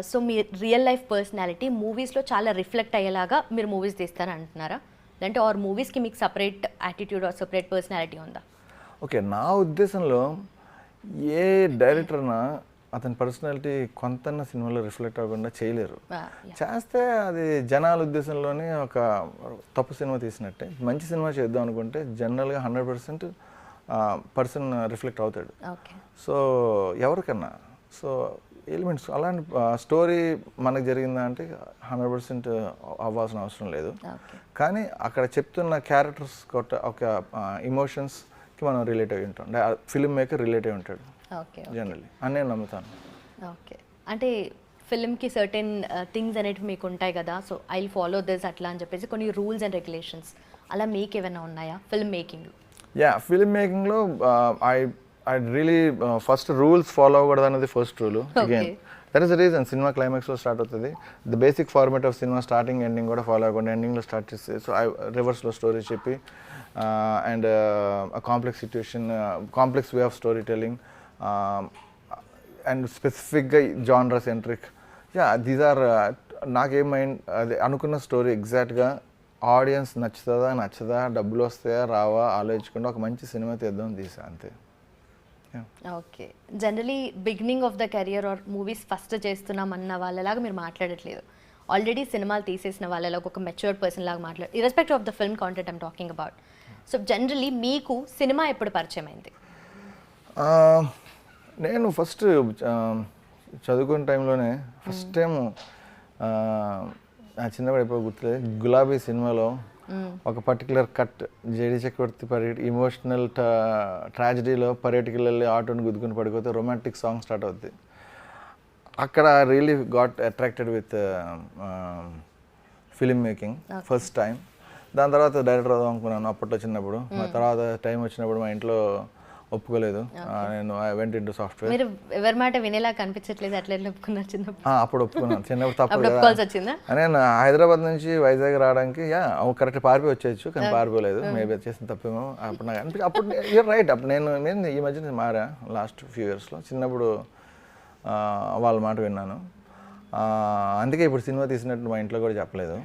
So మీ real life personality మూవీస్లో చాలా reflect అయ్యేలాగా మీరు మూవీస్ తీస్తారని అంటున్నారా, లేదంటే ఆర్ మూవీస్కి మీకు separate attitude or separate personality ఉందా? ఓకే, నా ఉద్దేశంలో ఏ డైరెక్టర్నా అతని పర్సనాలిటీ కొంతన్న సినిమాలో రిఫ్లెక్ట్ అవ్వకుండా చేయలేరు. చేస్తే అది జనాల ఉద్దేశంలోనే ఒక తప్పు సినిమా తీసినట్టే. మంచి సినిమా చేద్దాం అనుకుంటే జనరల్గా 100% పర్సన్ రిఫ్లెక్ట్ అవుతాడు. సో ఎవరికన్నా సో ఎలిమెంట్స్ అలాంటి స్టోరీ మనకు జరిగిందా అంటే 100% అవ్వాల్సిన అవసరం లేదు. కానీ అక్కడ చెప్తున్న క్యారెక్టర్స్ ఒక ఇమోషన్స్కి మనం రిలేట్ అయి ఉంటాం. ఫిల్మ్ మేకర్ రిలేట్ అయి ఉంటాడు జనరల్లీ అని నేను నమ్ముతాను. ఓకే, అంటే ఫిల్మ్కి సర్టెన్ థింగ్స్ అనేవి మీకు ఉంటాయి కదా, so I will follow this అట్లా అని చెప్పేసి కొన్ని రూల్స్ అండ్ రెగ్యులేషన్స్ అలా మీకు ఏమైనా ఉన్నాయా ఫిల్మ్ మేకింగ్లో? ఫిల్మ్ మేకింగ్లో I really first rules follow అవ్వకూడదు అనేది first rule. Again that is the reason cinema క్లైమాక్స్లో స్టార్ట్ అవుతుంది. The basic format of cinema starting ending కూడా ఫాలో అవ్వకుండా ఎండింగ్లో స్టార్ట్ చేస్తే సో రివర్స్లో స్టోరీ చెప్పి and complex situation complex way of story telling and స్పెసిఫిక్గా జానరా సెంట్రిక్. దీస్ ఆర్ నాకేం మైండ్ అది అనుకున్న స్టోరీ ఎగ్జాక్ట్గా ఆడియన్స్ నచ్చదా డబ్బులు వస్తాయా రావా ఆలోచించకుండా ఒక మంచి సినిమా తీద్దాం తీసా అంతే. Okay, generally beginning of the career or movies first చేస్తున్నామన్న వాళ్ళలాగా మీరు మాట్లాడట్లేదు, ఆల్రెడీ సినిమాలు తీసేసిన వాళ్ళలాగా ఒక మెచ్యూర్డ్ పర్సన్ లాగా మాట్లాడు irrespective of the film content I'm talking about. So generally మీకు సినిమా ఎప్పుడు పరిచయం అయింది? నేను ఫస్ట్ చదువుకునే టైంలోనే ఫస్ట్ టైం చిన్నప్పుడు ఎప్పుడు గుర్తులేదు, గులాబీ సినిమాలో ఒక పర్టికులర్ కట్ జేడి చక్రవర్తి ఇమోషనల్ ట్రాజడీలో పర్యటికలు వెళ్ళి ఆటోని గుద్దుకుని పడిపోతే రొమాంటిక్ సాంగ్ స్టార్ట్ అవుద్ది. అక్కడ really got attracted with film making first time. దాని తర్వాత డైరెక్టర్ అవుదాం అనుకున్నాను అప్పట్లో చిన్నప్పుడు. మా తర్వాత టైం వచ్చినప్పుడు మా ఇంట్లో ఒప్పుకోలేదు, నేను ఐ వెంట్ ఇంటూ సాఫ్ట్వేర్. మీరు ఎవరి మాట వినేలా కనిపించట్లేదు, అట్లా ఒప్పుకున్నారు చిన్నప్పుడు? అప్పుడు ఒప్పుకున్నాను, చిన్నప్పుడు తప్పదు. నేను హైదరాబాద్ నుంచి వైజాగ్ రావడానికి కరెక్ట్ పారిపోయి వచ్చేయచ్చు, కానీ పారిపోలేదు. మేబీ చేసిన తప్పేమో అప్పుడు నాకు అనిపించి. అప్పుడు యూర్ రైట్, అప్పుడు నేను ఈ మధ్యన మారా లాస్ట్ ఫ్యూ ఇయర్స్లో. చిన్నప్పుడు వాళ్ళ మాట విన్నాను, అందుకే ఇప్పుడు సినిమా తీసినట్టు మా ఇంట్లో కూడా చెప్పలేదు.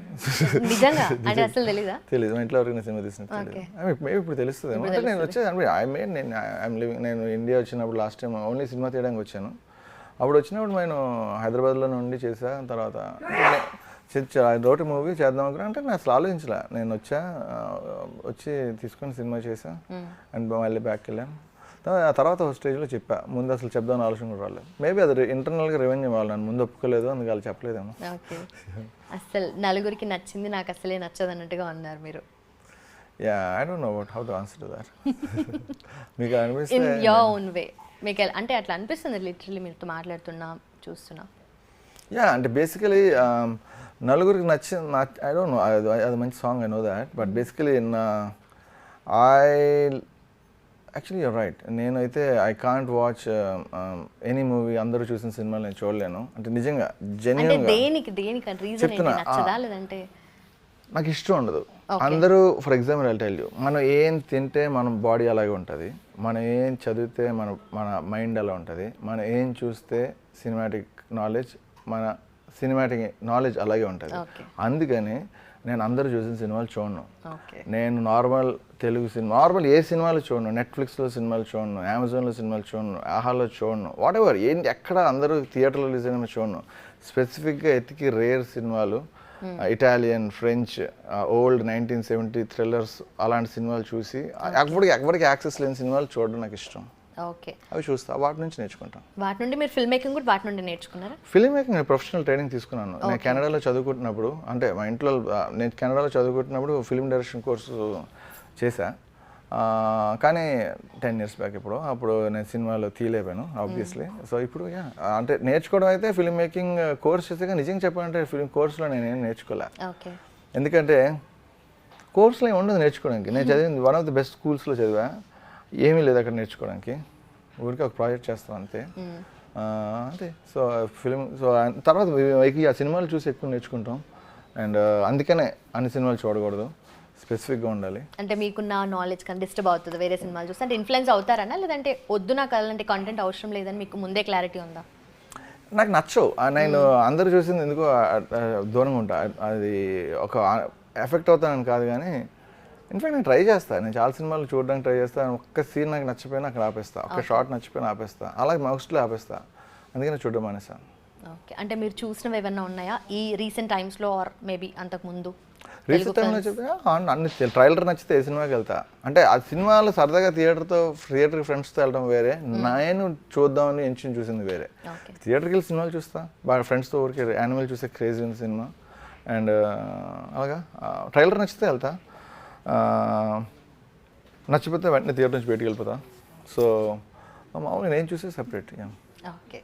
తెలీదు మా ఇంట్లో ఎవరికి సినిమా తీసినట్టు తెలియదు. మేబీ ఇప్పుడు తెలుస్తుంది. అంటే నేను వచ్చేది నేను ఇండియా వచ్చినప్పుడు లాస్ట్ టైం ఓన్లీ సినిమా తీయడానికి వచ్చాను. అప్పుడు వచ్చినప్పుడు నేను హైదరాబాద్లో నుండి చేసా. తర్వాత రోటి మూవీ చేద్దాం అనుకున్నా, అంటే నేను అసలు ఆలోచించలే. నేను వచ్చి తీసుకొని సినిమా చేసా అండ్ మళ్ళీ బ్యాక్ వెళ్ళాను. ఆ తర్వాత స్టేజ్లో చెప్పా, ముందు అసలు చెప్దామని ఆలోచన కూడా రాలేదు. మేబీ అది ఇంటర్నల్గా రెవెన్యూ ఇవ్వాలి, నన్ను ముందు ఒప్పుకోలేదు, అందుకు వాళ్ళు చెప్పలేదేమో. అసలు నలుగురికి నచ్చింది నాకు అసలే నచ్చదు అన్నట్టుగా ఉన్నారు మీరు. I don't know how to answer to that. మీకు అనిపిస్తే ఇన్ యువర్ ఓన్ వే మీకు అంటే అట్లా అనిపిస్తుంది లిటరల్లీ మీతో మాట్లాడుతున్నా చూస్తున్నా. అంటే బేసికలీ నలుగురికి నచ్చింది. ఐ డోంట్ నో, అది మంచి song, I know that. But basically actually you're right. నేనైతే I can't watch any movie అందరూ చూసిన సినిమాలు నేను చూడలేను. అంటే నిజంగా చెప్తున్నా, నాకు ఇష్టం ఉండదు. అందరూ for example I tell you, మనం ఏం తింటే మన బాడీ అలాగే ఉంటుంది, మనం ఏం చదివితే మన మైండ్ అలా ఉంటుంది, మనం ఏం చూస్తే సినిమాటిక్ నాలెడ్జ్ అలాగే ఉంటుంది. అందుకని నేను అందరూ చూసిన సినిమాలు చూడను. నేను నార్మల్ తెలుగు సినిమా ఏ సినిమాలు చూడను, నెట్ఫ్లిక్స్లో సినిమాలు చూడను, అమెజాన్లో సినిమాలు చూడను, ఆహాలో చూడను, వాట్ ఎవర్ ఏంటి ఎక్కడ అందరూ థియేటర్లో రిలీజ్ అయినా చూడను. స్పెసిఫిక్గా ఎతికి రేర్ సినిమాలు, ఇటాలియన్, ఫ్రెంచ్, ఓల్డ్ 1970 థ్రిల్లర్స్ అలాంటి సినిమాలు చూసి ఎవరికి యాక్సెస్ లేని సినిమాలు చూడడం నాకు ఇష్టం. అవి చూస్తా, వాటి నుంచి నేర్చుకుంటాను. వాటి నుండి మీరు ఫిల్మ్ మేకింగ్ కూడా వాటి నుండి నేర్చుకున్నారా? ఫిల్మ్ మేకింగ్ నేను ప్రొఫెషనల్ ట్రైనింగ్ తీసుకున్నాను. నేను కెనడాలో చదువుకుంటున్నప్పుడు, అంటే మా ఇంట్లో నేను కెనడాలో చదువుకుంటున్నప్పుడు ఫిల్మ్ డైరెక్షన్ కోర్సు చేశా. కానీ 10 years బ్యాక్ అప్పుడు నేను సినిమాలో తీయలేపాను ఆబ్వియస్లీ. సో ఇప్పుడు అంటే నేర్చుకోవడం అయితే ఫిల్మ్ మేకింగ్ కోర్స్ చేస్తే, నిజంగా చెప్పాలంటే ఫిల్మ్ కోర్సులో నేనేం నేర్చుకోలే. ఎందుకంటే కోర్సులో ఏమి ఉండదు నేర్చుకోవడానికి. నేను చదివింది వన్ ఆఫ్ ది బెస్ట్ స్కూల్స్లో చదివా, ఏమీ లేదు అక్కడ నేర్చుకోవడానికి, ఊరికి ఒక ప్రాజెక్ట్ చేస్తాం అంతే. అంతే. సో తర్వాత ఆ సినిమాలు చూసి ఎక్కువ నేర్చుకుంటాం. అండ్ అందుకనే అన్ని సినిమాలు చూడకూడదు, స్పెసిఫిక్గా ఉండాలి. అంటే మీకున్న నాలెడ్జ్ కానీ డిస్టర్బ్ అవుతుంది వేరే సినిమాలు చూస్తే, అంటే ఇన్ఫ్లుయెన్స్ అవుతారనా, లేదంటే వద్దు నాకు అలాంటి కంటెంట్ అవసరం లేదని మీకు ముందే క్లారిటీ ఉందా? నాకు నచ్చవు నేను అందరూ చూసింది ఎందుకో దూరంగా ఉంటా. అది ఒక ఎఫెక్ట్ అవుతానని కాదు కానీ ఇన్ఫాక్ట్ నేను ట్రై చేస్తాను. నేను చాలా సినిమాలు చూడడానికి ట్రై చేస్తాను. ఒక్క సీన్ నాకు నచ్చిపోయినా అక్కడ ఆపేస్తా, ఒక్క షార్ట్ నచ్చిపోయినా ఆపేస్తా, అలాగే మోస్ట్లీ ఆపేస్తా. అందుకని చూడడం మానేసాను. ఓకే, అంటే మీరు చూసినవి ఏమన్నా ఉన్నాయా ఈ రీసెంట్ టైమ్స్లో ఆర్ మేబీ అంతకుముందు? రీసెంట్ టైంలో చెప్పి అన్ని ట్రైలర్ నచ్చితే ఏ సినిమాకి వెళ్తా. అంటే ఆ సినిమాలు సరదాగా థియేటర్కి ఫ్రెండ్స్తో వెళ్ళడం వేరే, నేను చూద్దామని ఎంచుని చూసింది వేరే. థియేటర్కి వెళ్ళి సినిమాలు చూస్తా బాగా ఫ్రెండ్స్తో ఊరికి. యానిమల్ చూసే క్రేజీ ఉంది సినిమా. అండ్ అలాగా ట్రైలర్ నచ్చితే వెళ్తా, నచ్చిపోతే వెంటనే థియేటర్ నుంచి బయటికి వెళ్ళిపోతా. సో మామూలుగా నేను చూసే సెపరేట్. ఓకే.